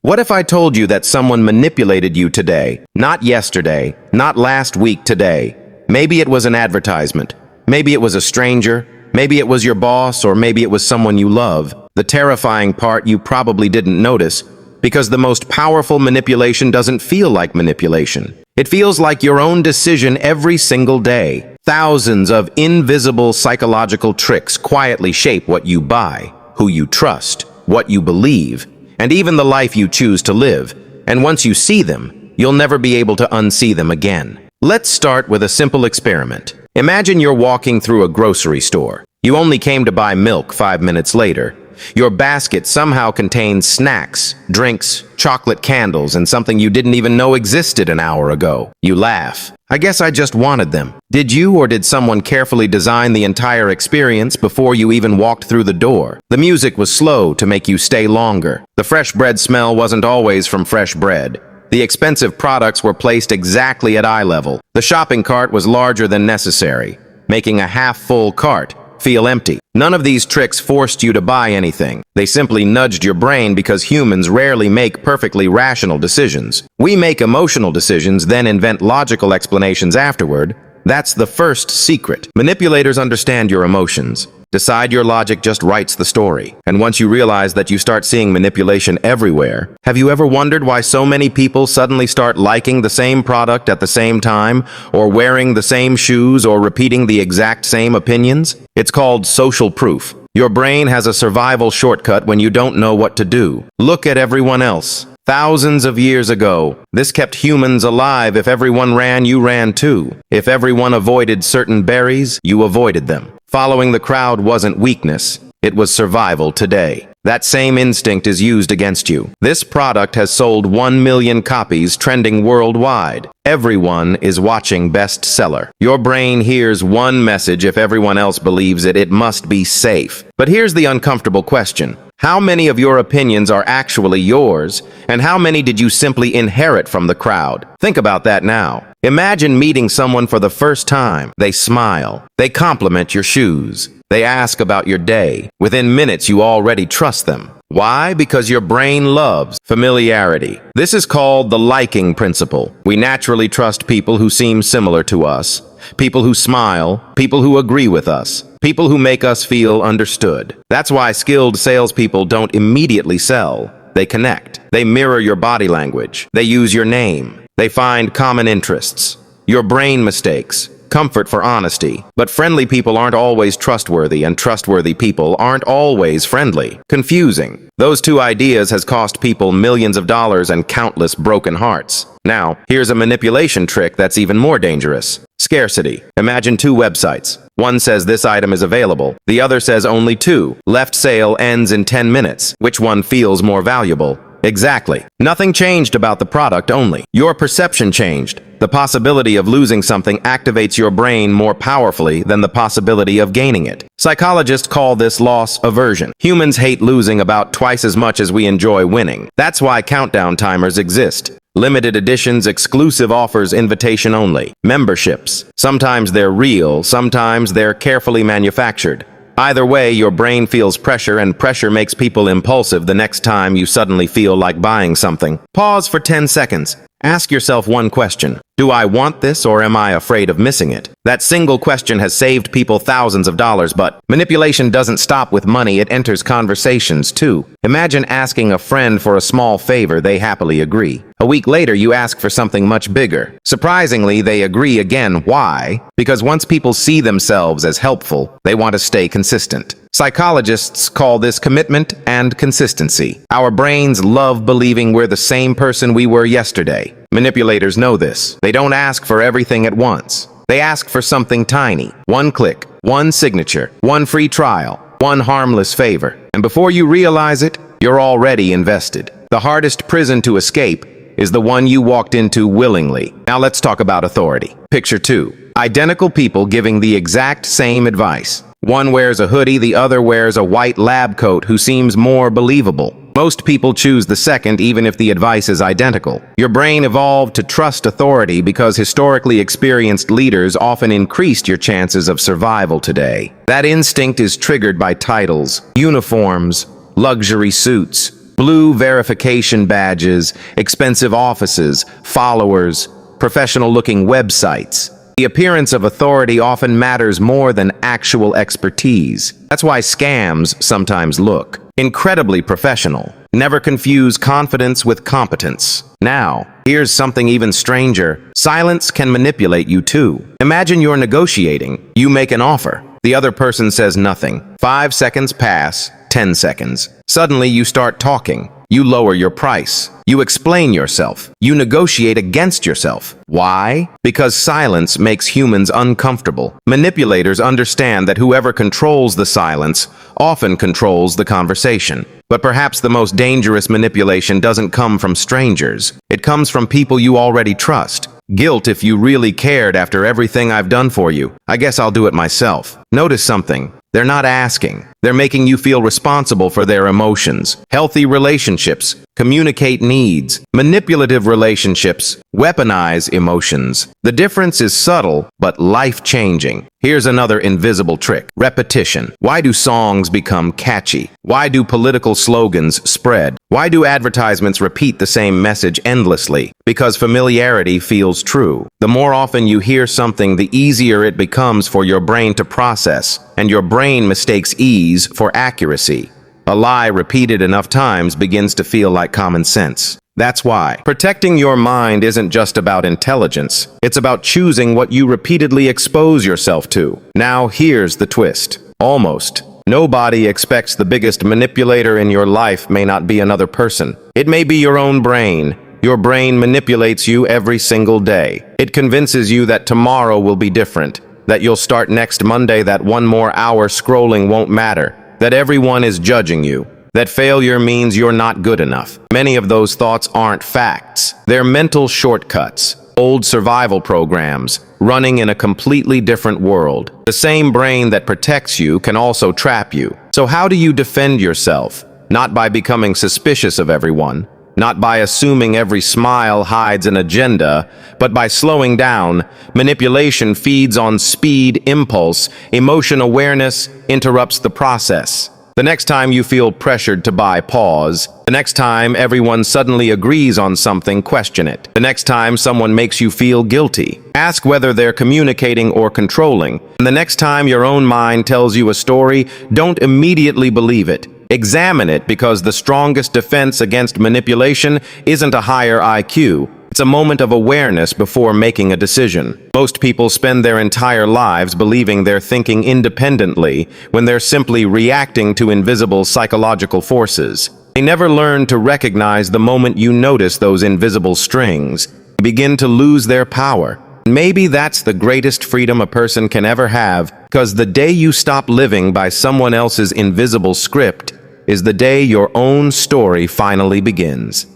What if I told you that someone manipulated you today? Not yesterday, not last week, today. Maybe it was an advertisement. Maybe it was a stranger. Maybe it was your boss, or maybe it was someone you love. The terrifying part you probably didn't notice, because the most powerful manipulation doesn't feel like manipulation. It feels like your own decision every single day. Thousands of invisible psychological tricks quietly shape what you buy, who you trust, what you believe, and even the life you choose to live. And once you see them, you'll never be able to unsee them again. Let's start with a simple experiment. Imagine you're walking through a grocery store. You only came to buy milk 5 minutes later. Your basket somehow contains snacks, drinks, chocolate candles, and something you didn't even know existed an hour ago. You laugh. I guess I just wanted them. Did you, or did someone carefully design the entire experience before you even walked through the door? The music was slow to make you stay longer. The fresh bread smell wasn't always from fresh bread. The expensive products were placed exactly at eye level. The shopping cart was larger than necessary, making a half-full cart feel empty. None of these tricks forced you to buy anything. They simply nudged your brain because humans rarely make perfectly rational decisions. We make emotional decisions, then invent logical explanations afterward. That's the first secret. Manipulators understand your emotions. Decide your logic just writes the story. And once you realize that, you start seeing manipulation everywhere. Have you ever wondered why so many people suddenly start liking the same product at the same time, or wearing the same shoes, or repeating the exact same opinions? It's called social proof. Your brain has a survival shortcut when you don't know what to do. Look at everyone else. Thousands of years ago, this kept humans alive. If everyone ran, you ran too. If everyone avoided certain berries, you avoided them. Following the crowd wasn't weakness, it was survival today. That same instinct is used against you. This product has sold 1 million copies, trending worldwide. Everyone is watching bestseller. Your brain hears one message: if everyone else believes it, it must be safe. But here's the uncomfortable question. How many of your opinions are actually yours, and how many did you simply inherit from the crowd? Think about that now. Imagine meeting someone for the first time. They smile. They compliment your shoes. They ask about your day. Within minutes, you already trust them. Why? Because your brain loves familiarity. This is called the liking principle. We naturally trust people who seem similar to us, people who smile, people who agree with us, people who make us feel understood. That's why skilled salespeople don't immediately sell. They connect. They mirror your body language. They use your name. They find common interests. Your brain mistakes comfort for honesty. But friendly people aren't always trustworthy, and trustworthy people aren't always friendly. Confusing. Those two ideas has cost people millions of dollars and countless broken hearts. Now, here's a manipulation trick that's even more dangerous. Scarcity. Imagine two websites. One says this item is available. The other says only 2. Left sale ends in 10 minutes. Which one feels more valuable? Exactly. Nothing changed about the product, only your perception changed. The possibility of losing something activates your brain more powerfully than the possibility of gaining it. Psychologists call this loss aversion. Humans hate losing about twice as much as we enjoy winning. That's why countdown timers exist. Limited editions, exclusive offers, invitation only. Memberships. Sometimes they're real, sometimes they're carefully manufactured. Either way, your brain feels pressure, and pressure makes people impulsive the next time you suddenly feel like buying something. Pause for 10 seconds. Ask yourself one question. Do I want this, or am I afraid of missing it? That single question has saved people thousands of dollars. But manipulation doesn't stop with money, it enters conversations too. Imagine asking a friend for a small favor. They happily agree. A week later, you ask for something much bigger. Surprisingly, they agree again. Why? Because once people see themselves as helpful, they want to stay consistent. Psychologists call this commitment and consistency. Our brains love believing we're the same person we were yesterday. Manipulators know this. They don't ask for everything at once. They ask for something tiny. One click, one signature, one free trial, one harmless favor. And before you realize it, you're already invested. The hardest prison to escape is the one you walked into willingly. Now let's talk about authority. Picture 2. Identical people giving the exact same advice. One wears a hoodie, the other wears a white lab coat. Who seems more believable? Most people choose the second, even if the advice is identical. Your brain evolved to trust authority because historically experienced leaders often increased your chances of survival today. That instinct is triggered by titles, uniforms, luxury suits, blue verification badges, expensive offices, followers, professional-looking websites. The appearance of authority often matters more than actual expertise. That's why scams sometimes look incredibly professional. Never confuse confidence with competence. Now, here's something even stranger. Silence can manipulate you too. Imagine you're negotiating. You make an offer. The other person says nothing. 5 seconds pass, 10 seconds. Suddenly you start talking. You lower your price. You explain yourself. You negotiate against yourself. Why? Because silence makes humans uncomfortable. Manipulators understand that whoever controls the silence often controls the conversation. But perhaps the most dangerous manipulation doesn't come from strangers. It comes from people you already trust. Guilt if you really cared after everything I've done for you. I guess I'll do it myself. Notice something. They're not asking. They're making you feel responsible for their emotions. Healthy relationships communicate needs. Manipulative relationships weaponize emotions. The difference is subtle, but life-changing. Here's another invisible trick. Repetition. Why do songs become catchy? Why do political slogans spread? Why do advertisements repeat the same message endlessly? Because familiarity feels true. The more often you hear something, the easier it becomes for your brain to process, and your brain mistakes ease for accuracy. A lie repeated enough times begins to feel like common sense. That's why protecting your mind isn't just about intelligence. It's about choosing what you repeatedly expose yourself to. Now here's the twist. Almost nobody expects the biggest manipulator in your life may not be another person. It may be your own brain. Your brain manipulates you every single day. It convinces you that tomorrow will be different, that you'll start next Monday, that one more hour scrolling won't matter, that everyone is judging you, that failure means you're not good enough. Many of those thoughts aren't facts. They're mental shortcuts, old survival programs, running in a completely different world. The same brain that protects you can also trap you. So how do you defend yourself? Not by becoming suspicious of everyone, not by assuming every smile hides an agenda, but by slowing down. Manipulation feeds on speed, impulse, emotion awareness interrupts the process. The next time you feel pressured to buy, pause. The next time everyone suddenly agrees on something, question it. The next time someone makes you feel guilty, ask whether they're communicating or controlling. And the next time your own mind tells you a story, don't immediately believe it. Examine it, because the strongest defense against manipulation isn't a higher IQ. It's a moment of awareness before making a decision. Most people spend their entire lives believing they're thinking independently when they're simply reacting to invisible psychological forces. They never learn to recognize the moment you notice those invisible strings. They begin to lose their power. Maybe that's the greatest freedom a person can ever have, because the day you stop living by someone else's invisible script is the day your own story finally begins.